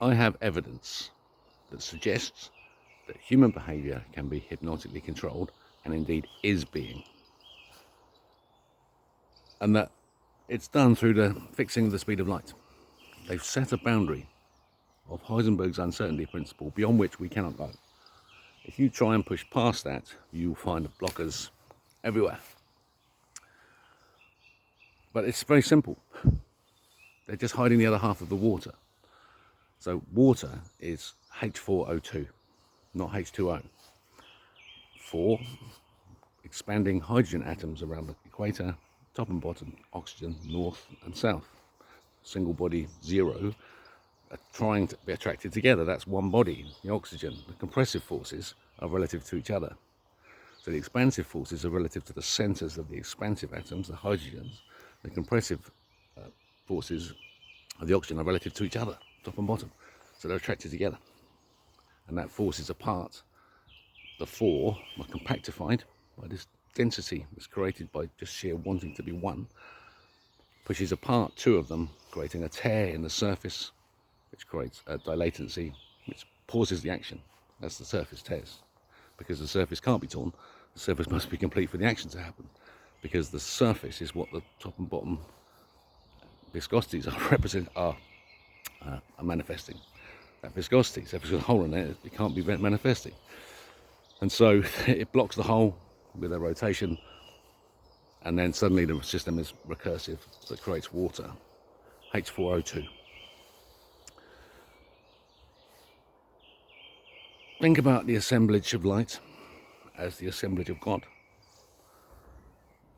I have evidence that suggests that human behaviour can be hypnotically controlled, and indeed is being. And that it's done through the fixing of the speed of light. They've set a boundary of Heisenberg's uncertainty principle beyond which we cannot go. If you try and push past that, you'll find blockers everywhere. But it's very simple. They're just hiding the other half of the water. So water is H4O2, not H2O. 4 expanding hydrogen atoms around the equator, top and bottom, oxygen, north and south. Single body 0 are trying to be attracted together. That's one body, the oxygen. The compressive forces are relative to each other. So the expansive forces are relative to the centers of the expansive atoms, the hydrogens. The compressive forces of the oxygen are relative to each other, top and bottom. So they're attracted together. And that force is apart. The 4 are compactified by this density that's created by just sheer wanting to be one. Pushes apart 2 of them, creating a tear in the surface, which creates a dilatancy, which pauses the action as the surface tears. Because the surface can't be torn, the surface must be complete for the action to happen. Because the surface is what the top and bottom viscosities are manifesting. That viscosity, so if there's a hole in it, it can't be manifesting. And so it blocks the hole with a rotation, and then suddenly the system is recursive, so it creates water, H4O2. Think about the assemblage of light as the assemblage of God.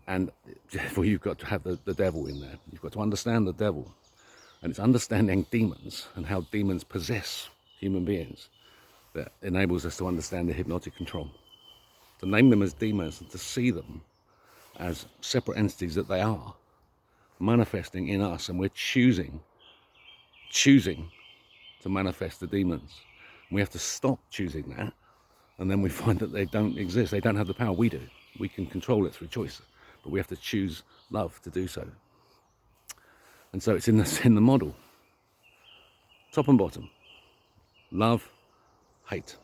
And therefore you've got to have the devil in there. You've got to understand the devil. And it's understanding demons and how demons possess human beings that enables us to understand the hypnotic control. To name them as demons and to see them as separate entities that they are, manifesting in us, and we're choosing to manifest the demons. We have to stop choosing that, and then we find that they don't exist. They don't have the power. We do. We can control it through choice, but we have to choose love to do so. And so it's in the model, top and bottom, love, hate.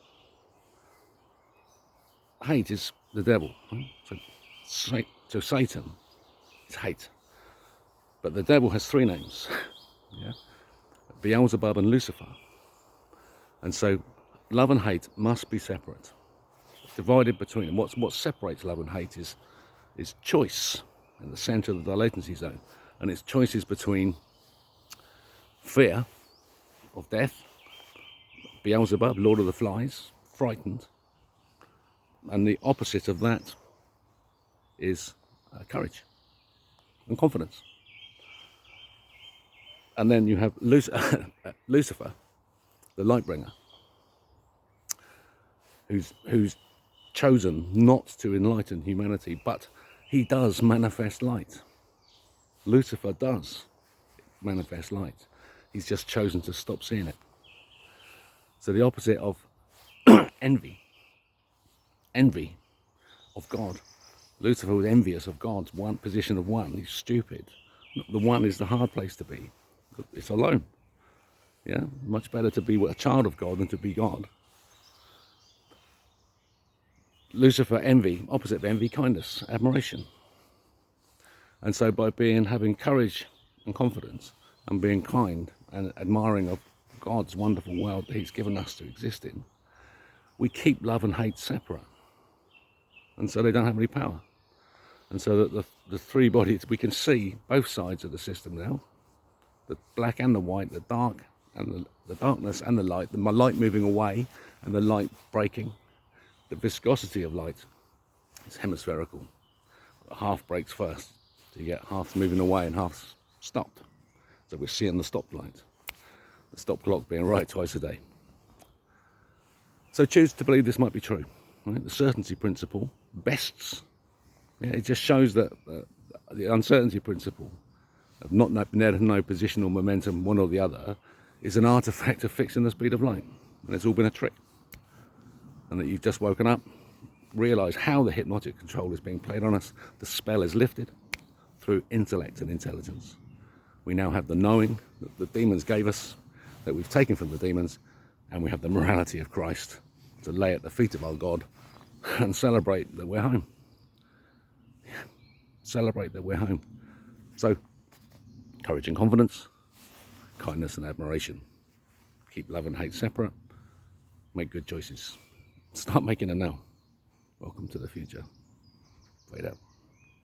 Hate is the devil. Right? So Satan is hate. But the devil has 3 names. Yeah? Beelzebub and Lucifer. And so love and hate must be separate. Divided between them. What separates love and hate is choice in the center of the dilatancy zone. And it's choices between fear of death, Beelzebub, Lord of the Flies, frightened. And the opposite of that is courage and confidence. And then you have Lucifer, the light bringer, who's chosen not to enlighten humanity, but he does manifest light. Lucifer does manifest light. He's just chosen to stop seeing it. So the opposite of envy of God. Lucifer was envious of God's one position of one. He's stupid. The one is the hard place to be. It's alone. Yeah, much better to be a child of God than to be God. Lucifer, envy, opposite of envy, kindness, admiration. And so by having courage and confidence and being kind and admiring of God's wonderful world that he's given us to exist in, we keep love and hate separate. And so they don't have any power. And so that the 3 bodies, we can see both sides of the system now, the black and the white, the dark and the darkness and the light moving away and the light breaking. The viscosity of light is hemispherical. Half breaks first, so you get half moving away and half stopped. So we're seeing the stop light, the stop clock being right twice a day. So choose to believe this might be true. Right? The certainty principle bests. Yeah, it just shows that the uncertainty principle of no positional momentum, one or the other, is an artifact of fixing the speed of light. And it's all been a trick. And that you've just woken up, realised how the hypnotic control is being played on us. The spell is lifted through intellect and intelligence. We now have the knowing that the demons gave us. that we've taken from the demons, and we have the morality of Christ to lay at the feet of our God and celebrate that we're home. Celebrate that we're home. So, courage and confidence, kindness and admiration. Keep love and hate separate. Make good choices. Start making them now. Welcome to the future. Fade out.